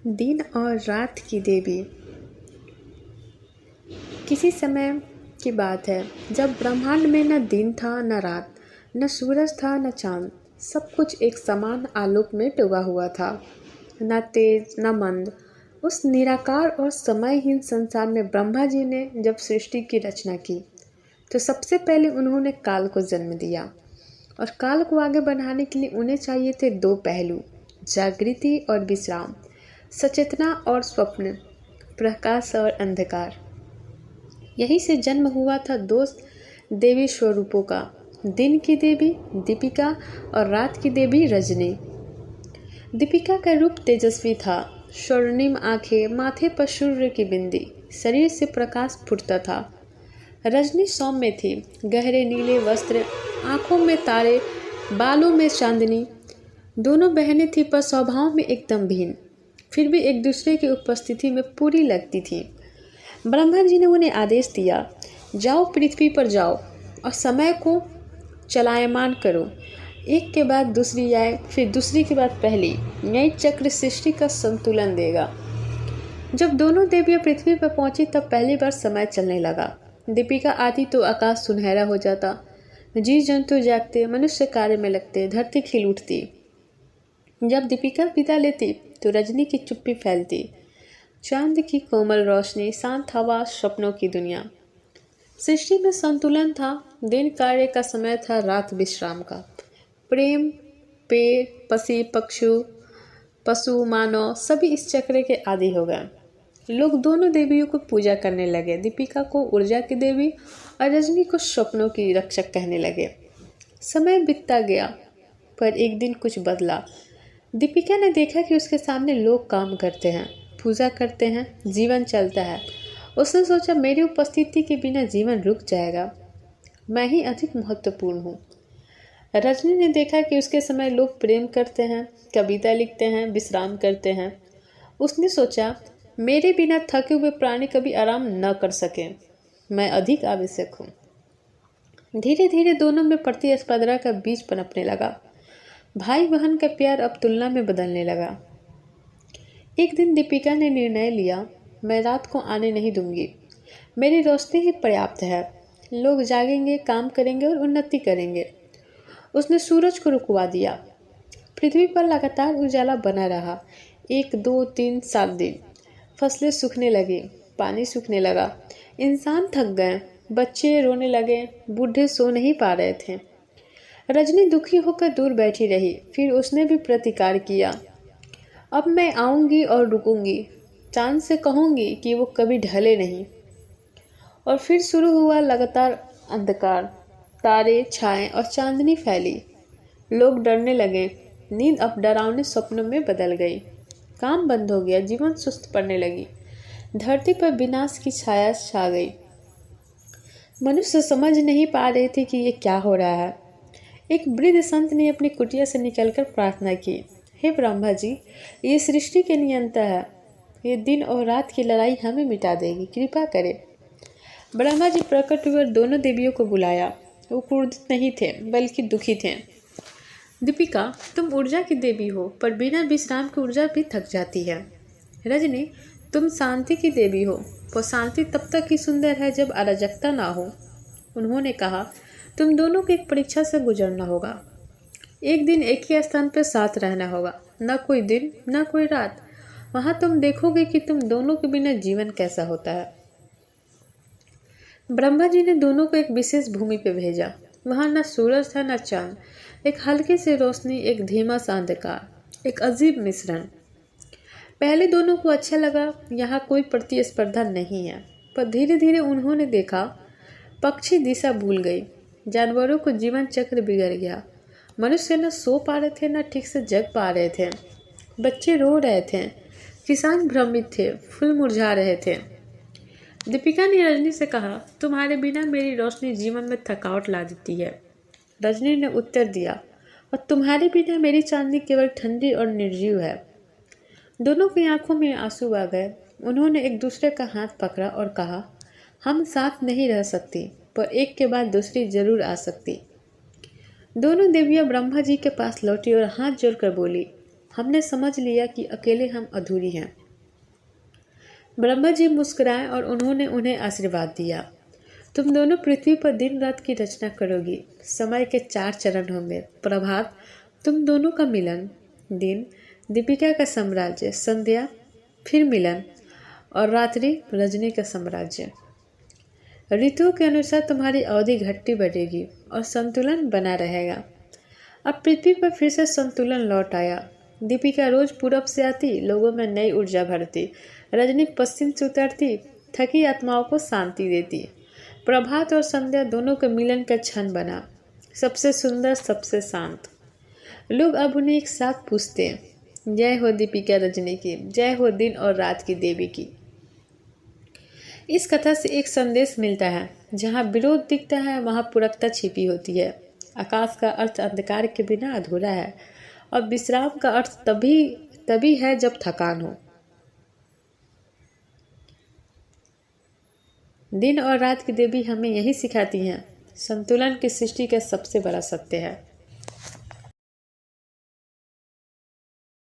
दिन और रात की देवी। किसी समय की बात है जब ब्रह्मांड में न दिन था न रात, न सूरज था न चांद। सब कुछ एक समान आलोक में डूबा हुआ था, न तेज न मंद। उस निराकार और समयहीन संसार में ब्रह्मा जी ने जब सृष्टि की रचना की तो सबसे पहले उन्होंने काल को जन्म दिया। और काल को आगे बढ़ाने के लिए उन्हें चाहिए थे दो पहलू, जागृति और विश्राम, सचेतना और स्वप्न, प्रकाश और अंधकार। यहीं से जन्म हुआ था दो देवी स्वरूपों का, दिन की देवी दीपिका और रात की देवी रजनी। दीपिका का रूप तेजस्वी था, स्वर्णिम आंखें, माथे पर सूर्य की बिंदी, शरीर से प्रकाश फूटता था। रजनी सौम्य थी, गहरे नीले वस्त्र, आंखों में तारे, बालों में चांदनी। दोनों बहनें थी पर स्वभाव में एकदम भिन्न, फिर भी एक दूसरे की उपस्थिति में पूरी लगती थी। ब्रह्मा जी ने उन्हें आदेश दिया, जाओ पृथ्वी पर जाओ और समय को चलायमान करो। एक के बाद दूसरी आए, फिर दूसरी के बाद पहली। नई चक्र सृष्टि का संतुलन देगा। जब दोनों देवियां पृथ्वी पर पहुंची तब पहली बार समय चलने लगा। दीपिका आती तो आकाश सुनहरा हो जाता, जीव जंतु जागते, मनुष्य कार्य में लगते, धरती खिल उठती। जब दीपिका विदा लेती तो रजनी की चुप्पी फैलती, चांद की कोमल रोशनी, शांत हवा, सपनों की दुनिया। सृष्टि में संतुलन था, दिन कार्य का समय था, रात विश्राम का। प्रेम, पेड़, पशु मानव सभी इस चक्र के आदी हो गए। लोग दोनों देवियों को पूजा करने लगे, दीपिका को ऊर्जा की देवी और रजनी को स्वप्नों की रक्षक कहने लगे। समय बीतता गया पर एक दिन कुछ बदला। दीपिका ने देखा कि उसके सामने लोग काम करते हैं, पूजा करते हैं, जीवन चलता है। उसने सोचा, मेरी उपस्थिति के बिना जीवन रुक जाएगा, मैं ही अधिक महत्वपूर्ण हूँ। रजनी ने देखा कि उसके समय लोग प्रेम करते हैं, कविता लिखते हैं, विश्राम करते हैं। उसने सोचा, मेरे बिना थके हुए प्राणी कभी आराम न कर सके, मैं अधिक आवश्यक हूँ। धीरे धीरे दोनों में प्रतिस्पर्धा का बीज पनपने लगा। भाई बहन का प्यार अब तुलना में बदलने लगा। एक दिन दीपिका ने निर्णय लिया, मैं रात को आने नहीं दूंगी, मेरी रोशनी ही पर्याप्त है। लोग जागेंगे, काम करेंगे और उन्नति करेंगे। उसने सूरज को रुकवा दिया। पृथ्वी पर लगातार उजाला बना रहा। 1 2 3 7 दिन। फसलें सूखने लगी, पानी सूखने लगा, इंसान थक गए, बच्चे रोने लगे, बूढ़े सो नहीं पा रहे थे। रजनी दुखी होकर दूर बैठी रही। फिर उसने भी प्रतिकार किया, अब मैं आऊंगी और रुकूंगी, चांद से कहूंगी कि वो कभी ढले नहीं। और फिर शुरू हुआ लगातार अंधकार, तारे, छाएं और चांदनी फैली। लोग डरने लगे, नींद अब डरावने स्वप्नों में बदल गई। काम बंद हो गया, जीवन सुस्त पड़ने लगी, धरती पर विनाश की छाया छा गई। मनुष्य समझ नहीं पा रहे थे कि ये क्या हो रहा है। एक वृद्ध संत ने अपनी कुटिया से निकलकर प्रार्थना की, हे ब्रह्मा जी, ये सृष्टि के नियंता है, ये दिन और रात की लड़ाई हमें मिटा देगी, कृपा करें। ब्रह्मा जी प्रकट हुए और दोनों देवियों को बुलाया। वो क्रोधित नहीं थे बल्कि दुखी थे। दीपिका, तुम ऊर्जा की देवी हो, पर बिना विश्राम की ऊर्जा भी थक जाती है। रजनी, तुम शांति की देवी हो, पर शांति तब तक ही सुंदर है जब अराजकता ना हो। उन्होंने कहा, तुम दोनों को एक परीक्षा से गुजरना होगा। एक दिन एक ही स्थान पर साथ रहना होगा, न कोई दिन न कोई रात। वहां तुम देखोगे कि तुम दोनों के बिना जीवन कैसा होता है। ब्रह्मा जी ने दोनों को एक विशेष भूमि पर भेजा। वहां न सूरज था न चांद, एक हल्की सी रोशनी, एक धीमा सा अंधकार, एक अजीब मिश्रण। पहले दोनों को अच्छा लगा, यहाँ कोई प्रतिस्पर्धा नहीं है। पर धीरे धीरे उन्होंने देखा, पक्षी दिशा भूल गई, जानवरों को जीवन चक्र बिगड़ गया, मनुष्य न सो पा रहे थे न ठीक से जग पा रहे थे, बच्चे रो रहे थे, किसान भ्रमित थे, फूल मुरझा रहे थे। दीपिका ने रजनी से कहा, तुम्हारे बिना मेरी रोशनी जीवन में थकावट ला देती है। रजनी ने उत्तर दिया, और तुम्हारे बिना मेरी चांदनी केवल ठंडी और निर्जीव है। दोनों की आंखों में आंसू आ गए। उन्होंने एक दूसरे का हाथ पकड़ा और कहा, हम साथ नहीं रह सकती, पर एक के बाद दूसरी जरूर आ सकती। दोनों देवियां ब्रह्मा जी के पास लौटी और हाथ जोड़कर बोली, हमने समझ लिया कि अकेले हम अधूरी हैं। ब्रह्मा जी मुस्कुराए और उन्होंने उन्हें आशीर्वाद दिया। तुम दोनों पृथ्वी पर दिन रात की रचना करोगी। समय के 4 चरण होंगे। प्रभात तुम दोनों का मिलन, दिन दीपिका का साम्राज्य, संध्या फिर मिलन, और रात्रि रजनी का साम्राज्य। ऋतुओं के अनुसार तुम्हारी अवधि घटती बढ़ेगी और संतुलन बना रहेगा। अब पृथ्वी पर फिर से संतुलन लौट आया। दीपिका रोज पूरब से आती, लोगों में नई ऊर्जा भरती। रजनी पश्चिम से उतरती, थकी आत्माओं को शांति देती। प्रभात और संध्या दोनों के मिलन का क्षण बना, सबसे सुंदर, सबसे शांत। लोग अब उन्हें एक साथ पूछते हैं, जय हो दीपिका रजनी की, जय हो दिन और रात की देवी की। इस कथा से एक संदेश मिलता है, जहाँ विरोध दिखता है वहाँ पूरकता छिपी होती है। आकाश का अर्थ अंधकार के बिना अधूरा है, और विश्राम का अर्थ तभी है जब थकान हो। दिन और रात की देवी हमें यही सिखाती हैं, संतुलन की सृष्टि का सबसे बड़ा सत्य है।